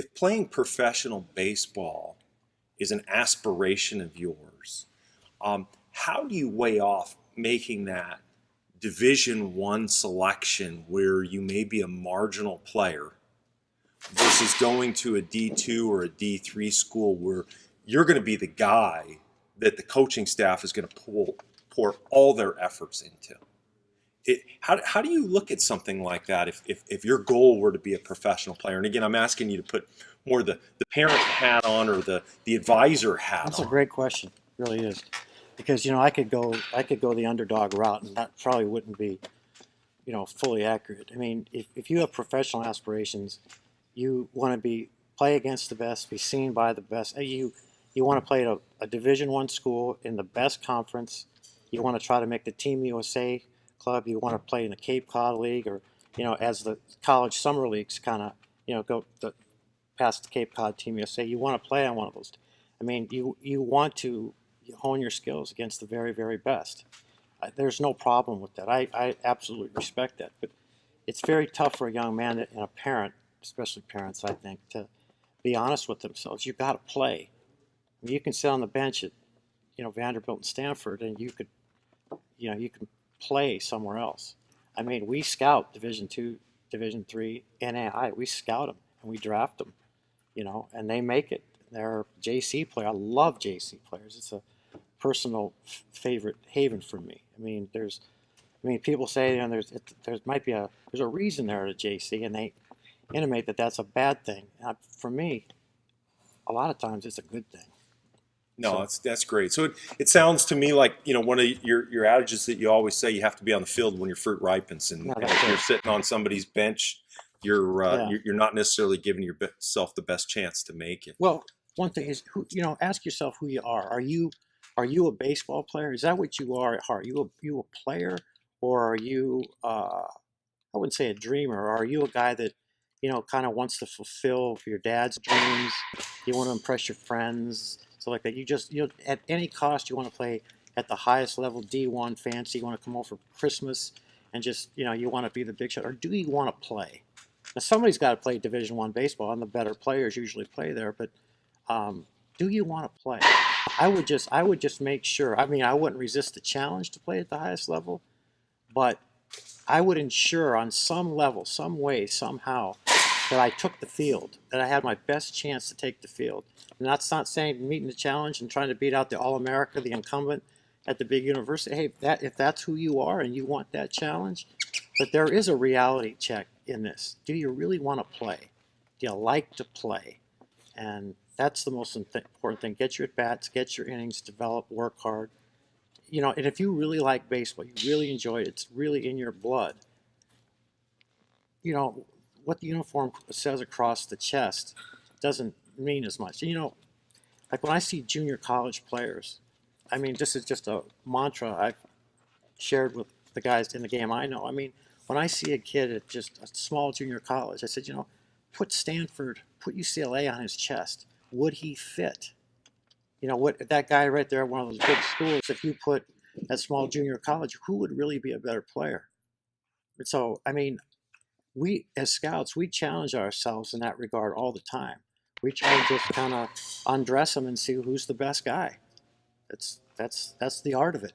if playing professional baseball is an aspiration of yours, how do you weigh off making that Division I selection where you may be a marginal player versus going to a D2 or a D3 school where you're going to be the guy that the coaching staff is going to pour all their efforts into? How do you look at something like that if your goal were to be a professional player? And again, I'm asking you to put more the parent hat on or the advisor hat That's on. a great question, it really is, because I could go the underdog route, and that probably wouldn't be fully accurate. I mean, if you have professional aspirations, you want to play against the best, be seen by the best. You want to play at a Division I school in the best conference. You want to try to make the Team USA club. You want to play in the Cape Cod League, or as the college summer leagues kind of go past the Cape Cod Team USA. You want to play on one of those. I mean, you want to hone your skills against the very, very best. There's no problem with that. I absolutely respect that. But it's very tough for a young man and a parent, especially parents, I think, to be honest with themselves. You've got to play. I mean, you can sit on the bench at Vanderbilt and Stanford, and you can play somewhere else. I mean, we scout Division II, Division III, NAI. We scout them and we draft them, and they make it. They're JC players. I love JC players. It's a personal favorite haven for me. I mean, people say there's a reason they're at a JC, and they intimate that that's a bad thing. For me, a lot of times it's a good thing. No, that's great. So it sounds to me like one of your adages that you always say, you have to be on the field when your fruit ripens, and if you're sitting on somebody's bench, you're not necessarily giving yourself the best chance to make it. Well, one thing is, ask yourself who you are. Are you a baseball player? Is that what you are at heart? Are you a player, or are you I wouldn't say a dreamer? Or are you a guy that kind of wants to fulfill your dad's dreams? You want to impress your friends, so like that. You just at any cost you want to play at the highest level, D1 fancy. You want to come over for Christmas and just you want to be the big shot, or do you want to play? Now somebody's got to play Division I baseball, and the better players usually play there. But do you want to play? I would just make sure. I mean, I wouldn't resist the challenge to play at the highest level, but I would ensure on some level, some way, somehow, that I took the field, that I had my best chance to take the field. And that's not saying meeting the challenge and trying to beat out the All-America, the incumbent at the big university. Hey, if that's who you are and you want that challenge, but there is a reality check in this. Do you really want to play? Do you like to play? And that's the most important thing. Get your at-bats, get your innings, develop, work hard. And if you really like baseball, you really enjoy it, it's really in your blood, what the uniform says across the chest doesn't mean as much. Like when I see junior college players, I mean, this is just a mantra I've shared with the guys in the game I know. I mean, when I see a kid at just a small junior college, I said, put Stanford, put UCLA on his chest. Would he fit? What that guy right there at one of those big schools, if you put at small junior college, who would really be a better player? And so, I mean, we as scouts, we challenge ourselves in that regard all the time. We try to just kind of undress them and see who's the best guy. That's the art of it.